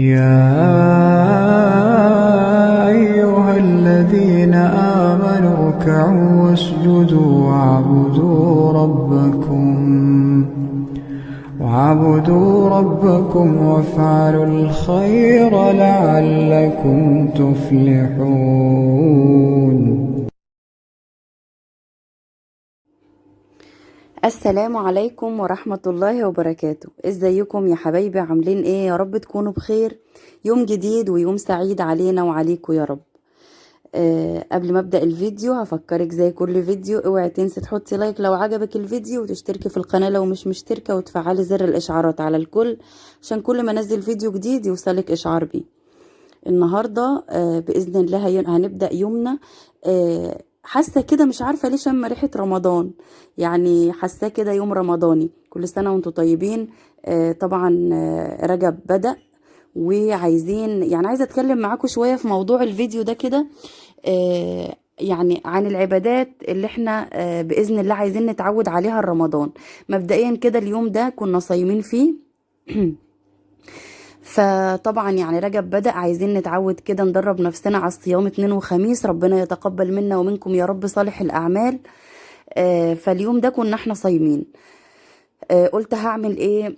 يا أيها الذين آمنوا اركعوا واسجدوا واعبدوا ربكم وافعلوا الخير لعلكم تفلحون. السلام عليكم ورحمة الله وبركاته. ازيكم يا حبايبي؟ عاملين ايه؟ يا رب تكونوا بخير. يوم جديد ويوم سعيد علينا وعليكم يا رب. قبل ما ابدأ الفيديو هفكرك زي كل فيديو، اوعي تنسي تحطي لايك لو عجبك الفيديو، وتشتركي في القناة لو مش مشتركة، وتفعلي زر الاشعارات على الكل عشان كل ما انزل فيديو جديد يوصلك اشعار بيه. النهاردة بإذن الله هنبدأ يومنا. حاسة كده مش عارفة ليه شم ريحة رمضان، يعني حاسة كده يوم رمضاني. كل سنة وانتم طيبين. طبعا رجب بدأ، وعايزين يعني عايزة اتكلم معاكم شوية في موضوع الفيديو ده كده. يعني عن العبادات اللي احنا بإذن الله عايزين نتعود عليها رمضان. مبدئيا كده اليوم ده كنا صايمين فيه. فطبعا يعني رجب بدأ، عايزين نتعود كده ندرب نفسنا على الصيام اثنين وخميس. ربنا يتقبل منا ومنكم يا رب صالح الأعمال. فاليوم ده كنا احنا صايمين. قلت هعمل ايه؟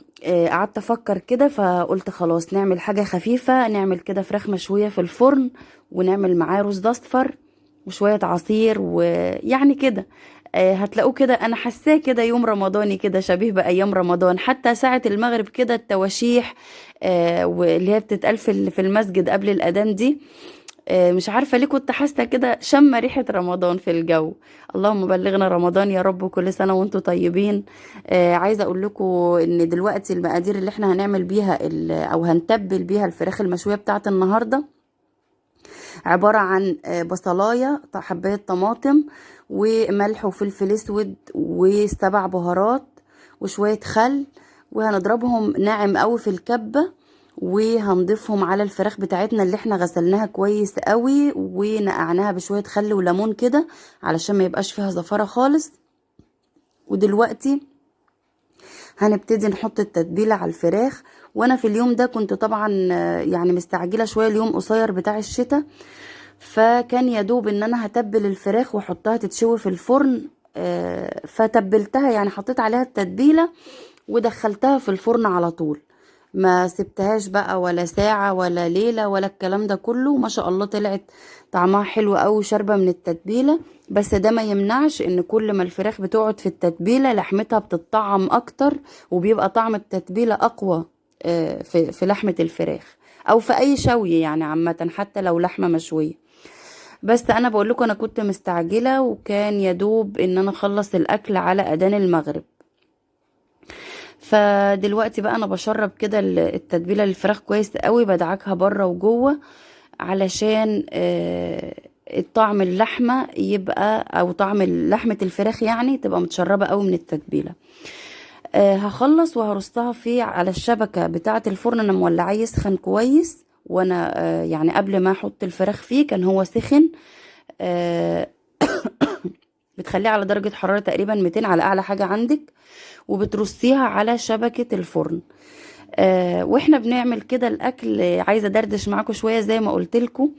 قعدت افكر كده، فقلت خلاص نعمل حاجة خفيفة، نعمل كده فراخ مشوية في الفرن، ونعمل معاه رز اصفر وشوية عصير ويعني كده. هتلاقوه كده، انا حاساه كده يوم رمضاني كده شبيه بايام رمضان، حتى ساعة المغرب كده التواشيح واللي هي بتتقال في المسجد قبل الاذان دي. مش عارفة ليه كنت حاسة كده شم ريحة رمضان في الجو. اللهم بلغنا رمضان يا رب، كل سنة وانتم طيبين. عايزة اقول لكم ان دلوقتي المقادير اللي احنا هنعمل بيها او هنتبل بيها الفراخ المشوية بتاعت النهاردة عبارة عن بصلاية، حباية طماطم، وملح وفلفل اسود وسبع بهارات وشوية خل، وهنضربهم ناعم قوي في الكبة، وهنضيفهم على الفراخ بتاعتنا اللي احنا غسلناها كويس قوي ونقعناها بشوية خل وليمون كده علشان ما يبقاش فيها زفارة خالص. ودلوقتي هنبتدي نحط التتبيلة على الفراخ. وانا في اليوم ده كنت طبعا يعني مستعجلة شوية، اليوم قصير بتاع الشتاء، فكان يدوب ان انا هتبل الفراخ واحطها تتشوي في الفرن. فتبلتها يعني حطيت عليها التتبيلة ودخلتها في الفرن على طول، ما سبتهاش بقى ولا ساعة ولا ليلة ولا الكلام ده كله. ما شاء الله طلعت طعمها حلو قوي، شاربة من التتبيلة. بس ده ما يمنعش ان كل ما الفراخ بتقعد في التتبيلة لحمتها بتطعم اكتر، وبيبقى طعم التتبيلة اقوى في لحمة الفراخ او في اي شوي يعني عامة، حتى لو لحمة مشوية. بس انا بقول لكم انا كنت مستعجله، وكان يدوب ان انا اخلص الاكل على اذان المغرب. فدلوقتي بقى انا بشرب كده التتبيله للفراخ كويس قوي، بدعكها بره وجوه علشان الطعم اللحمه يبقى، او طعم لحمه الفراخ يعني تبقى متشربه قوي من التتبيله. هخلص وهرصها فيه على الشبكه بتاعه الفرن. انا مولعاه يسخن كويس، وانا يعني قبل ما احط الفراخ فيه كان هو سخن. آه، بتخليه على درجة حرارة تقريبا 200 على أعلى حاجة عندك، وبترصيها على شبكة الفرن. واحنا بنعمل كده الأكل، عايزة دردش معاكم شوية زي ما قلتلكم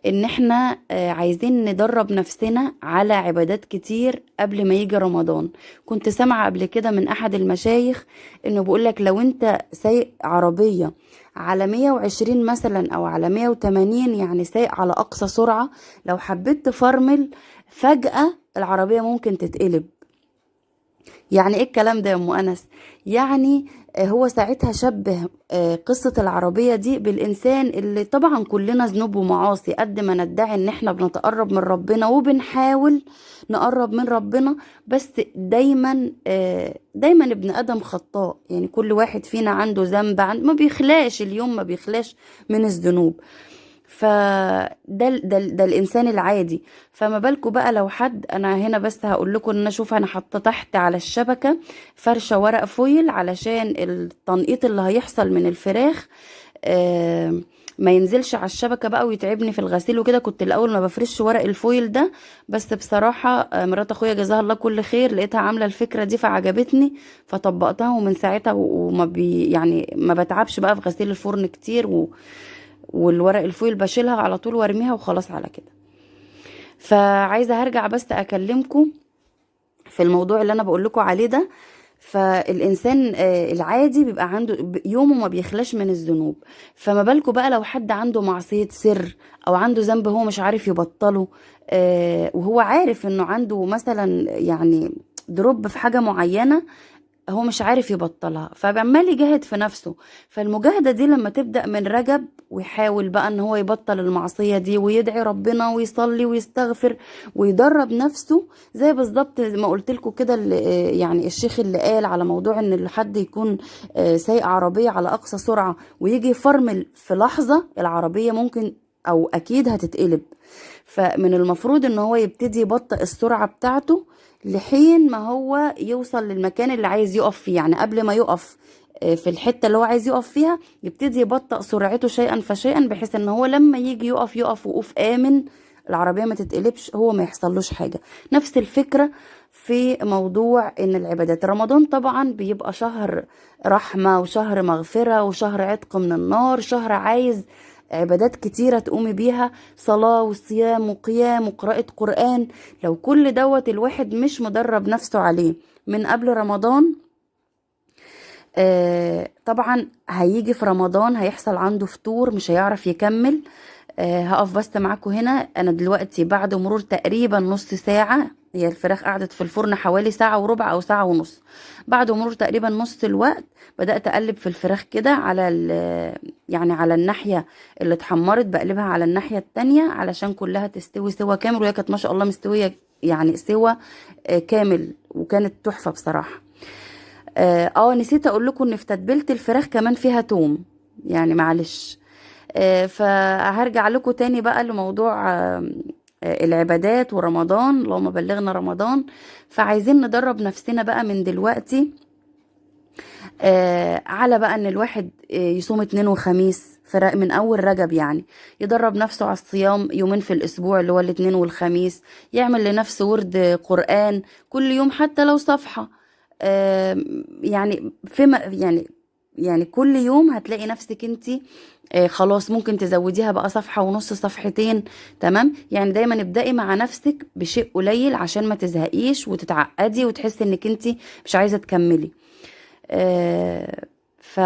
ان احنا عايزين ندرب نفسنا على عبادات كتير قبل ما يجي رمضان. كنت سامعة قبل كده من أحد المشايخ انه بيقولك لو انت سايق عربية على 120 مثلا او على 180، يعني سايق على اقصى سرعة، لو حبيت تفرمل فجأة العربية ممكن تتقلب. يعني ايه الكلام ده يا ام انس؟ يعني هو ساعتها شبه قصة العربية دي بالإنسان اللي طبعا كلنا ذنوب ومعاصي، قد ما ندعي ان احنا بنتقرب من ربنا وبنحاول نقرب من ربنا، بس دايما دايما ابن آدم خطاء. يعني كل واحد فينا عنده ذنب، ما بيخلاش اليوم، ما بيخلاش من الذنوب. ده الانسان العادي، فما بالكوا بقى لو حد. انا هنا بس هقول لكم ان انا شوف انا حاطه تحت على الشبكه فرشه ورق فويل علشان التنقيط اللي هيحصل من الفراخ ما ينزلش على الشبكة بقى ويتعبني في الغسيل وكده. كنت الاول ما بفرش ورق الفويل ده، بس بصراحة مرات اخويا جزاها الله كل خير لقيتها عاملة الفكرة دي فعجبتني، فطبقتها، ومن ساعتها وما يعني ما بتعبش بقى في غسيل الفرن كتير والورق الفويل بشيلها على طول وارميها وخلاص على كده. فعايزة هرجع بس اكلمكم في الموضوع اللي انا بقول لكم عليه ده. فالانسان العادي بيبقى عنده يومه ما بيخلاش من الذنوب، فما بالكم بقى لو حد عنده معصية سر او عنده ذنب هو مش عارف يبطله، وهو عارف انه عنده مثلا يعني دروب في حاجة معينة هو مش عارف يبطلها، فعمال يجاهد في نفسه. فالمجاهدة دي لما تبدأ من رجب ويحاول بقى ان هو يبطل المعصية دي ويدعي ربنا ويصلي ويستغفر ويدرب نفسه، زي بالظبط ما قلت لكم كده يعني الشيخ اللي قال على موضوع ان حد يكون سايق عربية على اقصى سرعة ويجي يفرمل في لحظة، العربية ممكن او اكيد هتتقلب. فمن المفروض ان هو يبتدي يبطئ السرعة بتاعته لحين ما هو يوصل للمكان اللي عايز يقف فيه. يعني قبل ما يقف في الحتة اللي هو عايز يقف فيها يبتدي يبطئ سرعته شيئا فشيئا، بحيث ان هو لما يجي يقف وقوف آمن، العربية ما تتقلبش، هو ما يحصلوش حاجة. نفس الفكرة في موضوع ان العبادات. رمضان طبعا بيبقى شهر رحمة وشهر مغفرة وشهر عتق من النار، شهر عايز عبادات كتيرة تقومي بيها، صلاة وصيام وقيام وقراءة قرآن. لو كل دوت الواحد مش مدرب نفسه عليه من قبل رمضان، طبعا هيجي في رمضان هيحصل عنده فتور، مش هيعرف يكمل. هقف بس معاكم هنا. انا دلوقتي بعد مرور تقريبا نص ساعة، هي الفراخ قعدت في الفرن حوالي ساعة وربع او ساعة ونص، بعد مرور تقريبا نص الوقت بدأت اقلب في الفراخ كده على يعني على الناحية اللي اتحمرت بقلبها على الناحية التانية علشان كلها تستوي سوا كامل، وهي كانت ما شاء الله مستوية يعني سوا كامل، وكانت تحفة بصراحة. نسيت اقول لكم ان في تتبيلة الفراخ كمان فيها توم، يعني معلش. فهرجع لكم تاني بقى لموضوع العبادات ورمضان، اللهم بلغنا رمضان. فعايزين ندرب نفسنا بقى من دلوقتي على بقى ان الواحد يصوم اثنين وخميس من اول رجب، يعني يدرب نفسه على الصيام يومين في الاسبوع اللي هو الاثنين والخميس، يعمل لنفسه ورد قرآن كل يوم حتى لو صفحة. يعني فيما يعني كل يوم هتلاقي نفسك انتي خلاص ممكن تزوديها بقى صفحة ونص، صفحتين، تمام. يعني دايما ابدأي مع نفسك بشيء قليل عشان ما تزهقيش وتتعقدي وتحسي انك انتي مش عايزة تكملي. ف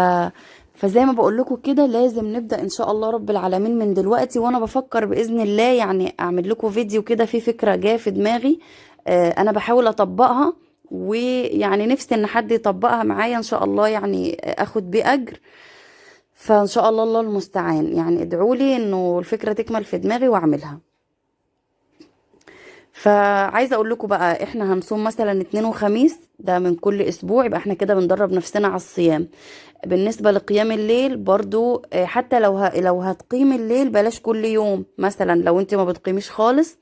فزي ما بقول لكم كده لازم نبدأ ان شاء الله رب العالمين من دلوقتي. وانا بفكر بإذن الله يعني اعمل لكم فيديو كده، في فكرة جايه في دماغي انا بحاول اطبقها، ويعني نفسي ان حد يطبقها معايا ان شاء الله، يعني اخد بيه اجر. فان شاء الله الله المستعان، يعني ادعوا لي انه الفكرة تكمل في دماغي واعملها. فعايزه اقول لكم بقى احنا هنصوم مثلا اثنين وخميس ده من كل اسبوع، يبقى احنا كده بندرب نفسنا على الصيام. بالنسبه لقيام الليل برضو حتى لو هتقيم الليل بلاش كل يوم، مثلا لو انت ما بتقيميش خالص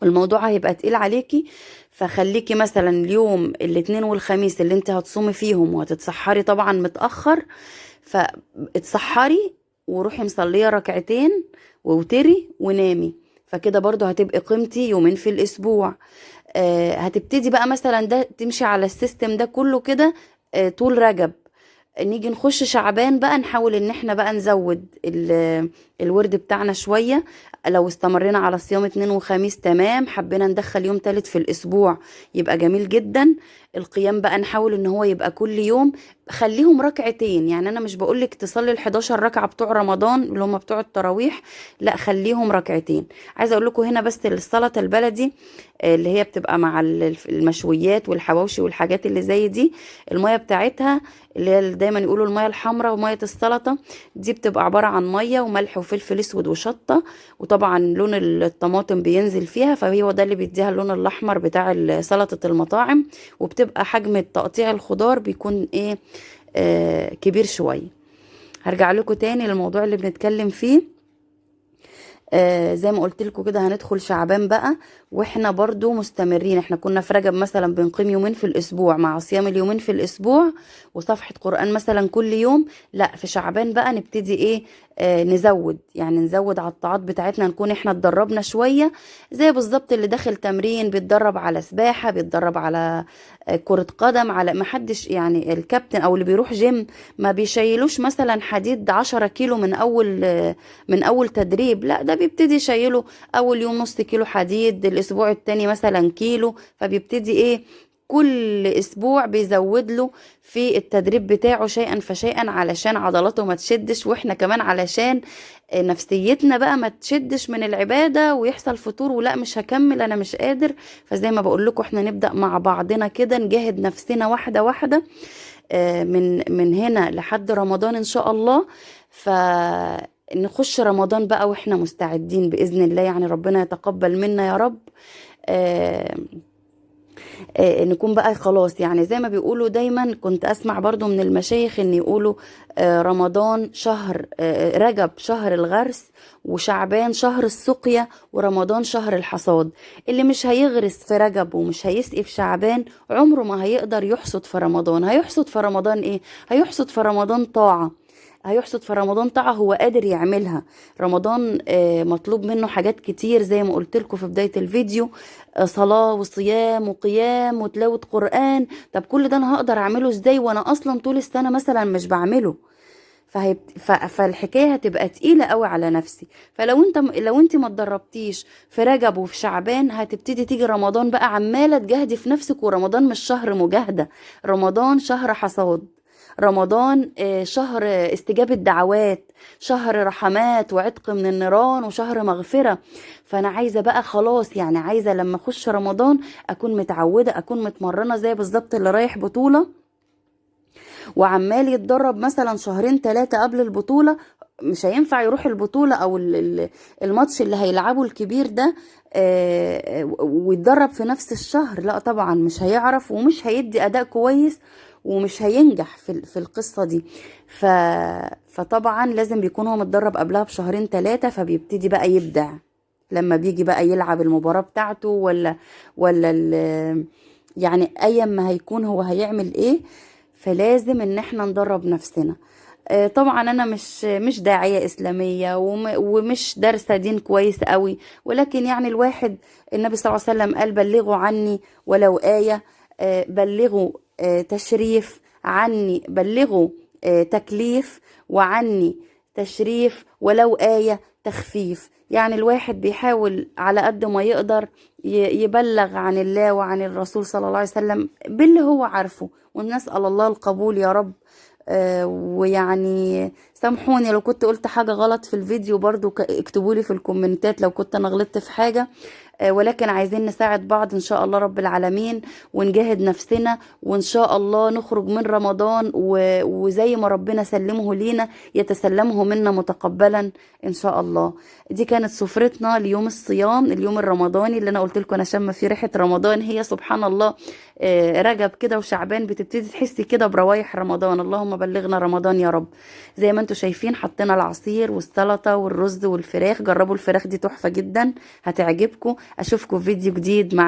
الموضوع هيبقى تقيل عليكي، فخليكي مثلا اليوم الاثنين والخميس اللي انت هتصومي فيهم وهتتسحري طبعا متأخر، فاتسحري وروحي مصلية ركعتين ووتري ونامي. فكده برضو هتبقي قيمتي يومين في الاسبوع. هتبتدي بقى مثلا ده تمشي على السيستم ده كله كده طول رجب. نيجي نخش شعبان بقى نحاول ان احنا بقى نزود الورد بتاعنا شوية. لو استمرينا على صيام اثنين وخميس تمام، حبينا ندخل يوم تالت في الاسبوع يبقى جميل جدا. القيام بقى نحاول ان هو يبقى كل يوم، خليهم ركعتين. يعني انا مش بقولك تصلي ال11 ركعة بتوع رمضان اللي هم بتوع التراويح، لا خليهم ركعتين. عايزه اقول لكم هنا بس السلطه البلدي اللي هي بتبقى مع المشويات والحواوشي والحاجات اللي زي دي، الميه بتاعتها اللي هي دايما يقولوا الميه الحمراء وميه السلطه دي، بتبقى عباره عن ميه وملح وفلفل اسود وشطه، وطبعا لون الطماطم بينزل فيها، فهو ده اللي بيديها اللون الاحمر بتاع سلطه المطاعم. وبتبقى حجم تقطيع الخضار بيكون ايه كبير شويه. هرجع لكم تاني للموضوع اللي بنتكلم فيه. زي ما قلت لكم كده هندخل شعبان بقى واحنا برضو مستمرين. احنا كنا في رجب مثلا بنقيم يومين في الاسبوع مع صيام اليومين في الاسبوع وصفحة قرآن مثلا كل يوم. لا في شعبان بقى نبتدي ايه نزود، يعني نزود على الطاعات بتاعتنا، نكون احنا اتدربنا شوية. زي بالظبط اللي داخل تمرين بيتدرب على سباحة، بيتدرب على كرة قدم، على ما حدش يعني الكابتن او اللي بيروح جيم ما بيشيلوش مثلا حديد 10 كيلو من اول تدريب، لا ده بيبتدي يشيله اول يوم نص كيلو حديد، الاسبوع التاني مثلا كيلو، فبيبتدي ايه كل اسبوع بيزود له في التدريب بتاعه شيئا فشيئا، علشان عضلاته ما تشدش، واحنا كمان علشان نفسيتنا بقى ما تشدش من العبادة ويحصل فتور ولا مش هكمل انا مش قادر. فزي ما بقول لكم احنا نبدأ مع بعضنا كده، نجاهد نفسنا واحدة واحدة، من هنا لحد رمضان ان شاء الله. فنخش رمضان بقى واحنا مستعدين بإذن الله، يعني ربنا يتقبل منا يا رب. آه، نكون بقى خلاص، يعني زي ما بيقولوا دايما، كنت اسمع برضو من المشايخ ان يقولوا رمضان شهر، رجب شهر الغرس، وشعبان شهر السقيا، ورمضان شهر الحصاد. اللي مش هيغرس في رجب ومش هيسقي في شعبان عمره ما هيقدر يحصد في رمضان. هيحصد في رمضان ايه؟ هيحصد في رمضان طاعة، هيحصد في رمضان طاعة هو قادر يعملها. رمضان مطلوب منه حاجات كتير زي ما قلت لكم في بداية الفيديو، صلاة وصيام وقيام وتلاوة قرآن. طب كل ده انا هقدر اعمله ازاي وانا اصلا طول السنة مثلا مش بعمله؟ فالحكايه هتبقى تقيله قوي على نفسي. لو انت ما اتدربتيش في رجب وفي شعبان، هتبتدي تيجي رمضان بقى عماله تجاهدي في نفسك، ورمضان مش شهر مجاهده، رمضان شهر حصاد، رمضان شهر استجابة دعوات، شهر رحمات وعتق من النيران وشهر مغفرة. فأنا عايزة بقى خلاص، يعني عايزة لما أخش رمضان أكون متعودة، أكون متمرنة زي بالظبط اللي رايح بطولة وعمال يتدرب مثلا شهرين ثلاثة قبل البطولة. مش هينفع يروح البطولة او الماتش اللي هيلعبه الكبير ده ويتدرب في نفس الشهر، لا طبعا مش هيعرف ومش هيدي اداء كويس ومش هينجح في القصة دي. ف فطبعا لازم بيكون هو متدرب قبلها بشهرين ثلاثة، فبيبتدي بقى يبدع لما بيجي بقى يلعب المباراة بتاعته، ولا يعني ايا ما هيكون هو هيعمل ايه. فلازم ان احنا ندرب نفسنا. طبعا انا مش داعية اسلامية ومش دارسة دين كويس قوي، ولكن يعني الواحد، النبي صلى الله عليه وسلم قال بلغوا عني ولو آية، بلغوا تشريف عني، بلغوا تكليف، وعني تشريف، ولو آية تخفيف. يعني الواحد بيحاول على قد ما يقدر يبلغ عن الله وعن الرسول صلى الله عليه وسلم باللي هو عارفه، ونسأل الله القبول يا رب. ويعني سامحوني لو كنت قلت حاجة غلط في الفيديو، برضو اكتبولي في الكومنتات لو كنت انا غلطت في حاجة. ولكن عايزين نساعد بعض ان شاء الله رب العالمين، ونجاهد نفسنا، وان شاء الله نخرج من رمضان وزي ما ربنا سلمه لينا يتسلمه منا متقبلا ان شاء الله. دي كانت سفرتنا ليوم الصيام، اليوم الرمضاني اللي انا قلت لكم انا شم فيه ريحة رمضان. هي سبحان الله رجب كده وشعبان بتبتدي تحسي كده بروايح رمضان. اللهم بلغنا رمضان يا رب. زي ما انتم شايفين حطينا العصير والسلطة والرز والفراخ. جربوا الفراخ دي تحفة جدا، هتعجبكم. اشوفكم في فيديو جديد مع